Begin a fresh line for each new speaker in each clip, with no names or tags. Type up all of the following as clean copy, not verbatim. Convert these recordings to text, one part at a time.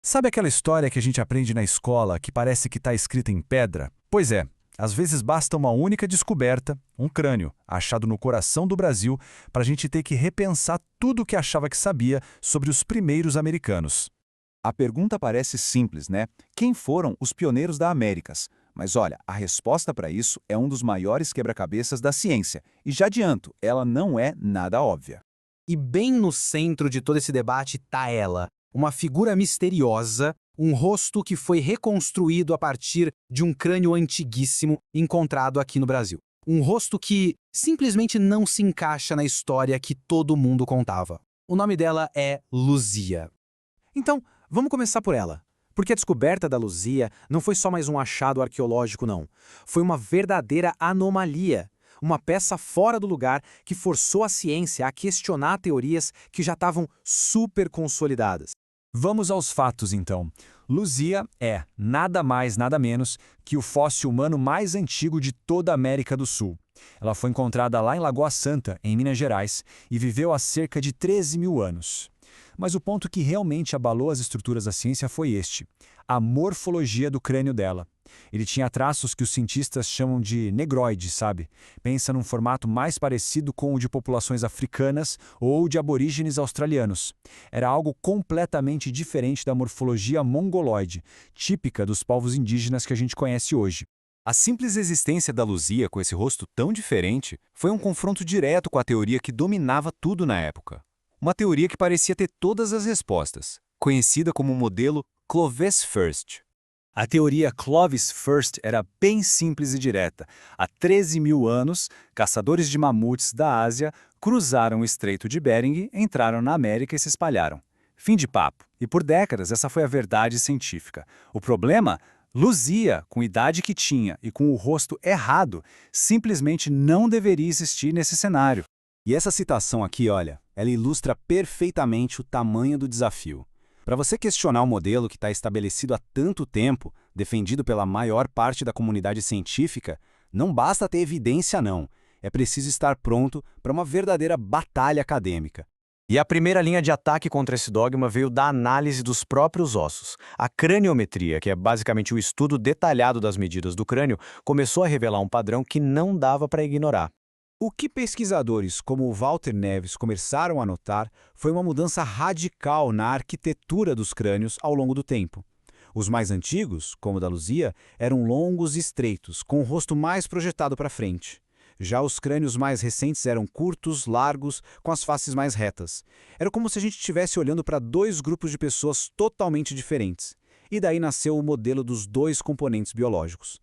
Sabe aquela história que a gente aprende na escola que parece que está escrita em pedra? Pois é, às vezes basta uma única descoberta, um crânio, achado no coração do Brasil, para a gente ter que repensar tudo o que achava que sabia sobre os primeiros americanos.
A pergunta parece simples, né? Quem foram os pioneiros da Américas? Mas olha, a resposta para isso é um dos maiores quebra-cabeças da ciência. E já adianto, ela não é nada óbvia.
E bem no centro de todo esse debate está ela, uma figura misteriosa, um rosto que foi reconstruído a partir de um crânio antiguíssimo encontrado aqui no Brasil. Um rosto que simplesmente não se encaixa na história que todo mundo contava. O nome dela é Luzia. Então, vamos começar por ela. Porque a descoberta da Luzia não foi só mais um achado arqueológico, não. Foi uma verdadeira anomalia. Uma peça fora do lugar que forçou a ciência a questionar teorias que já estavam super consolidadas.
Vamos aos fatos, então. Luzia é, nada mais nada menos, que o fóssil humano mais antigo de toda a América do Sul. Ela foi encontrada lá em Lagoa Santa, em Minas Gerais, e viveu há cerca de 13 mil anos. Mas o ponto que realmente abalou as estruturas da ciência foi este: a morfologia do crânio dela. Ele tinha traços que os cientistas chamam de negroide, sabe? Pensa num formato mais parecido com o de populações africanas ou de aborígenes australianos. Era algo completamente diferente da morfologia mongoloide, típica dos povos indígenas que a gente conhece hoje.
A simples existência da Luzia com esse rosto tão diferente foi um confronto direto com a teoria que dominava tudo na época. Uma teoria que parecia ter todas as respostas, conhecida como o modelo Clovis First. A teoria Clovis First era bem simples e direta. Há 13 mil anos, caçadores de mamutes da Ásia cruzaram o Estreito de Bering, entraram na América e se espalharam. Fim de papo. E por décadas essa foi a verdade científica. O problema? Luzia, com a idade que tinha e com o rosto errado, simplesmente não deveria existir nesse cenário. E essa citação aqui, olha, ela ilustra perfeitamente o tamanho do desafio. Para você questionar o modelo que está estabelecido há tanto tempo, defendido pela maior parte da comunidade científica, não basta ter evidência, não. É preciso estar pronto para uma verdadeira batalha acadêmica.
E a primeira linha de ataque contra esse dogma veio da análise dos próprios ossos. A craniometria, que é basicamente o estudo detalhado das medidas do crânio, começou a revelar um padrão que não dava para ignorar.
O que pesquisadores como o Walter Neves começaram a notar foi uma mudança radical na arquitetura dos crânios ao longo do tempo. Os mais antigos, como o da Luzia, eram longos e estreitos, com o rosto mais projetado para frente. Já os crânios mais recentes eram curtos, largos, com as faces mais retas. Era como se a gente estivesse olhando para dois grupos de pessoas totalmente diferentes. E daí nasceu o modelo dos dois componentes biológicos.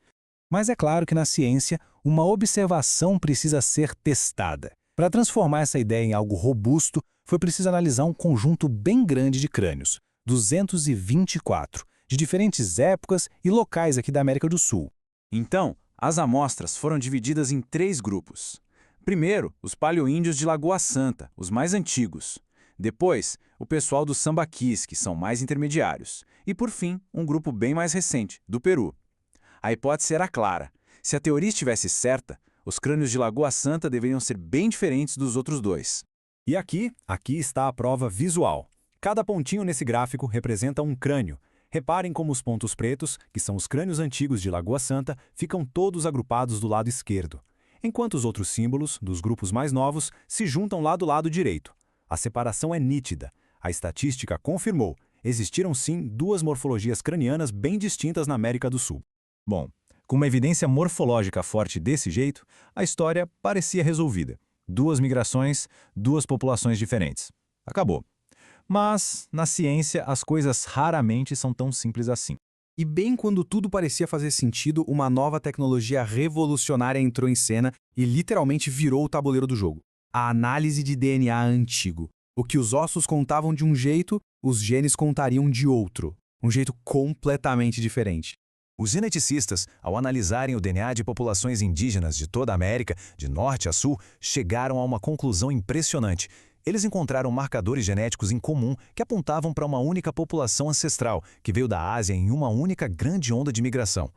Mas é claro que na ciência, uma observação precisa ser testada. Para transformar essa ideia em algo robusto, foi preciso analisar um conjunto bem grande de crânios, 224, de diferentes épocas e locais aqui da América do Sul.
Então, as amostras foram divididas em 3 grupos. Primeiro, os paleoíndios de Lagoa Santa, os mais antigos. Depois, o pessoal dos sambaquis, que são mais intermediários. E, por fim, um grupo bem mais recente, do Peru. A hipótese era clara. Se a teoria estivesse certa, os crânios de Lagoa Santa deveriam ser bem diferentes dos outros dois.
E aqui está a prova visual. Cada pontinho nesse gráfico representa um crânio. Reparem como os pontos pretos, que são os crânios antigos de Lagoa Santa, ficam todos agrupados do lado esquerdo, enquanto os outros símbolos, dos grupos mais novos, se juntam lá do lado direito. A separação é nítida. A estatística confirmou. Existiram sim 2 morfologias cranianas bem distintas na América do Sul. Bom, com uma evidência morfológica forte desse jeito, a história parecia resolvida. 2 migrações, 2 populações diferentes. Acabou. Mas, na ciência, as coisas raramente são tão simples assim.
E bem quando tudo parecia fazer sentido, uma nova tecnologia revolucionária entrou em cena e literalmente virou o tabuleiro do jogo. A análise de DNA antigo. O que os ossos contavam de um jeito, os genes contariam de outro. Um jeito completamente diferente.
Os geneticistas, ao analisarem o DNA de populações indígenas de toda a América, de norte a sul, chegaram a uma conclusão impressionante. Eles encontraram marcadores genéticos em comum que apontavam para uma única população ancestral, que veio da Ásia em uma única grande onda de migração.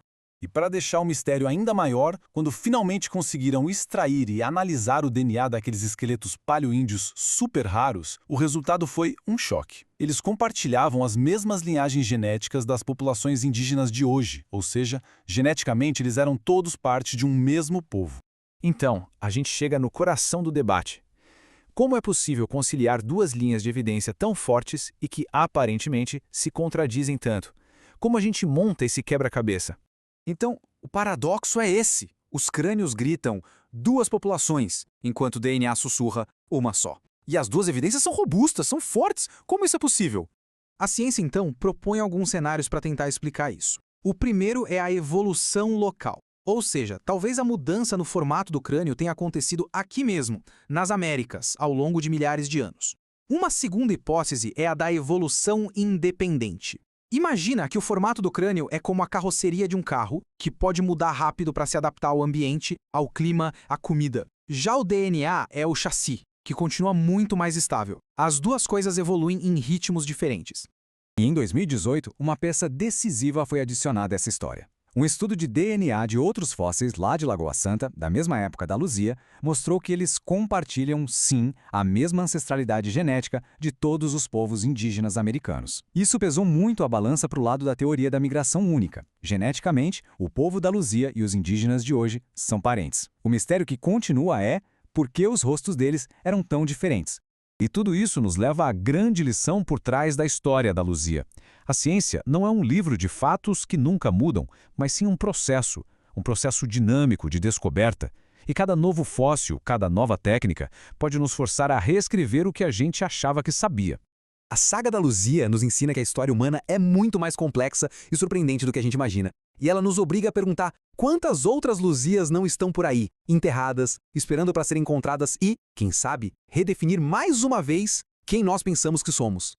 E para deixar o mistério ainda maior, quando finalmente conseguiram extrair e analisar o DNA daqueles esqueletos paleoíndios super raros, o resultado foi um choque. Eles compartilhavam as mesmas linhagens genéticas das populações indígenas de hoje, ou seja, geneticamente eles eram todos parte de um mesmo povo.
Então, a gente chega no coração do debate. Como é possível conciliar duas linhas de evidência tão fortes e que, aparentemente, se contradizem tanto? Como a gente monta esse quebra-cabeça?
Então, o paradoxo é esse. Os crânios gritam duas populações, enquanto o DNA sussurra uma só. E as duas evidências são robustas, são fortes. Como isso é possível? A ciência, então, propõe alguns cenários para tentar explicar isso. O primeiro é a evolução local. Ou seja, talvez a mudança no formato do crânio tenha acontecido aqui mesmo, nas Américas, ao longo de milhares de anos. Uma segunda hipótese é a da evolução independente. Imagina que o formato do crânio é como a carroceria de um carro, que pode mudar rápido para se adaptar ao ambiente, ao clima, à comida. Já o DNA é o chassi, que continua muito mais estável. As duas coisas evoluem em ritmos diferentes.
E em 2018, uma peça decisiva foi adicionada a essa história. Um estudo de DNA de outros fósseis lá de Lagoa Santa, da mesma época da Luzia, mostrou que eles compartilham, sim, a mesma ancestralidade genética de todos os povos indígenas americanos. Isso pesou muito a balança para o lado da teoria da migração única. Geneticamente, o povo da Luzia e os indígenas de hoje são parentes. O mistério que continua é por que os rostos deles eram tão diferentes. E tudo isso nos leva à grande lição por trás da história da Luzia. A ciência não é um livro de fatos que nunca mudam, mas sim um processo dinâmico de descoberta. E cada novo fóssil, cada nova técnica, pode nos forçar a reescrever o que a gente achava que sabia.
A saga da Luzia nos ensina que a história humana é muito mais complexa e surpreendente do que a gente imagina. E ela nos obriga a perguntar quantas outras Luzias não estão por aí, enterradas, esperando para serem encontradas e, quem sabe, redefinir mais uma vez quem nós pensamos que somos.